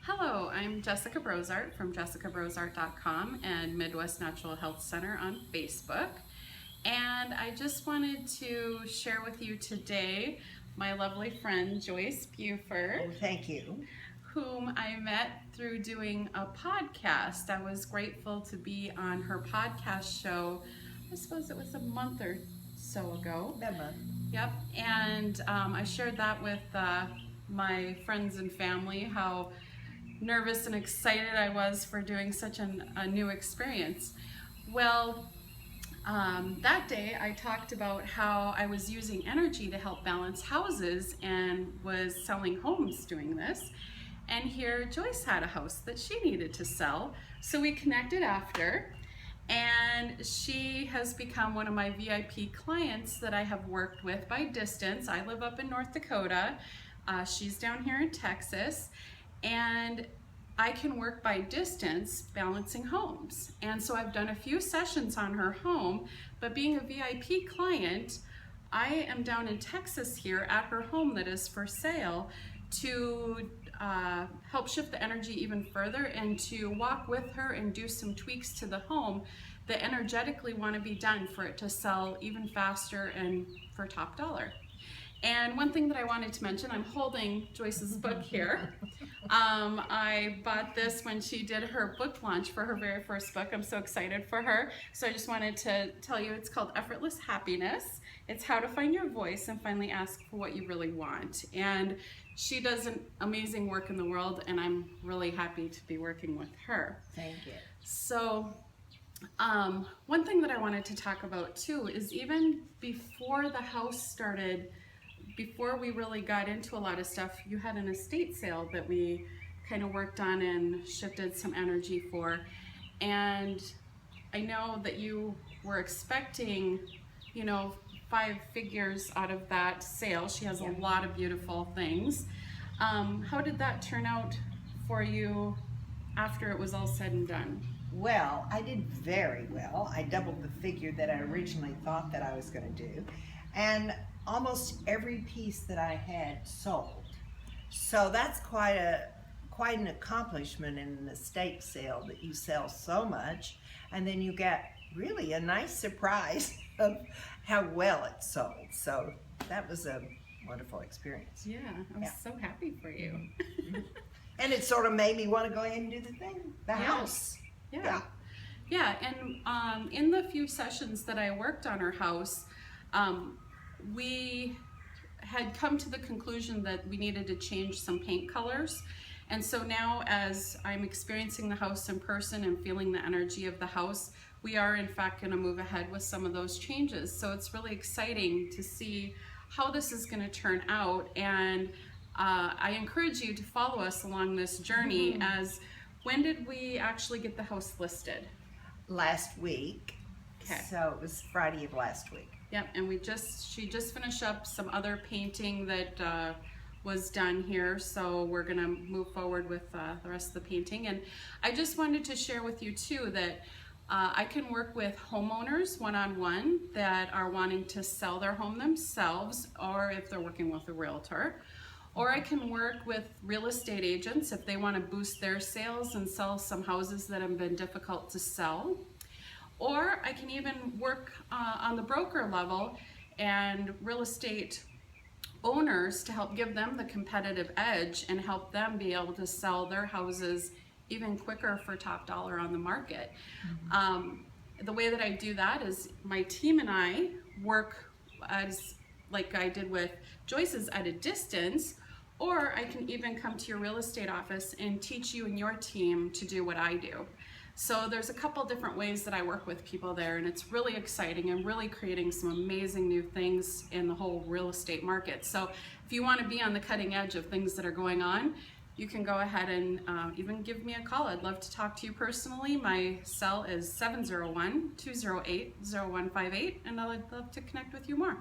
Hello, I'm Jessica Brozart from jessicabrozart.com and Midwest Natural Health Center on Facebook. And I just wanted to share with you today my lovely friend Joyce Buford. Oh, thank you. Whom I met through doing a podcast. I was grateful to be on her podcast show. I suppose it was a month or so ago. That month. Yep, and I shared that with my friends and family, how nervous and excited I was for doing such a new experience. Well, that day I talked about how I was using energy to help balance houses and was selling homes doing this. And here Joyce had a house that she needed to sell. So we connected after, and she has become one of my VIP clients that I have worked with by distance. I live up in North Dakota. She's down here in Texas. And I can work by distance balancing homes. And so I've done a few sessions on her home, but being a VIP client, I am down in Texas here at her home that is for sale to help shift the energy even further and to walk with her and do some tweaks to the home that energetically want to be done for it to sell even faster and for top dollar. And one thing that I wanted to mention, I'm holding Joyce's book here. I bought this when she did her book launch for her very first book. I'm so excited for her. So I just wanted to tell you it's called Effortless Happiness. It's how to find your voice and finally ask for what you really want. And she does an amazing work in the world, and I'm really happy to be working with her. Thank you. So one thing that I wanted to talk about too is even before the house started, before we really got into a lot of stuff, you had an estate sale that we kind of worked on and shifted some energy for. And I know that you were expecting, 5 figures out of that sale. She has a lot of beautiful things. How did that turn out for you after it was all said and done? Well, I did very well. I doubled the figure that I originally thought that I was going to do. And almost every piece that I had sold. So that's quite an accomplishment in an estate sale, that you sell so much and then you get really a nice surprise of how well it sold. So that was a wonderful experience. Yeah, I was so happy for you. And it sort of made me want to go ahead and do the house. Yeah, and in the few sessions that I worked on her house, we had come to the conclusion that we needed to change some paint colors. And so now, as I'm experiencing the house in person and feeling the energy of the house, we are in fact going to move ahead with some of those changes. So it's really exciting to see how this is going to turn out. And I encourage you to follow us along this journey. As when did we actually get the house listed? Last week. Okay. So it was Friday of last week. Yep, and she just finished up some other painting that was done here, so we're gonna move forward with the rest of the painting. And I just wanted to share with you too that I can work with homeowners one-on-one that are wanting to sell their home themselves, or if they're working with a realtor. Or I can work with real estate agents if they want to boost their sales and sell some houses that have been difficult to sell. Or I can even work on the broker level and real estate owners to help give them the competitive edge and help them be able to sell their houses even quicker for top dollar on the market. The way that I do that is my team and I work as like I did with Joyce's at a distance, or I can even come to your real estate office and teach you and your team to do what I do. So there's a couple different ways that I work with people there, and it's really exciting and really creating some amazing new things in the whole real estate market. So if you want to be on the cutting edge of things that are going on, you can go ahead and even give me a call. I'd love to talk to you personally. My cell is 701-208-0158, and I'd love to connect with you more.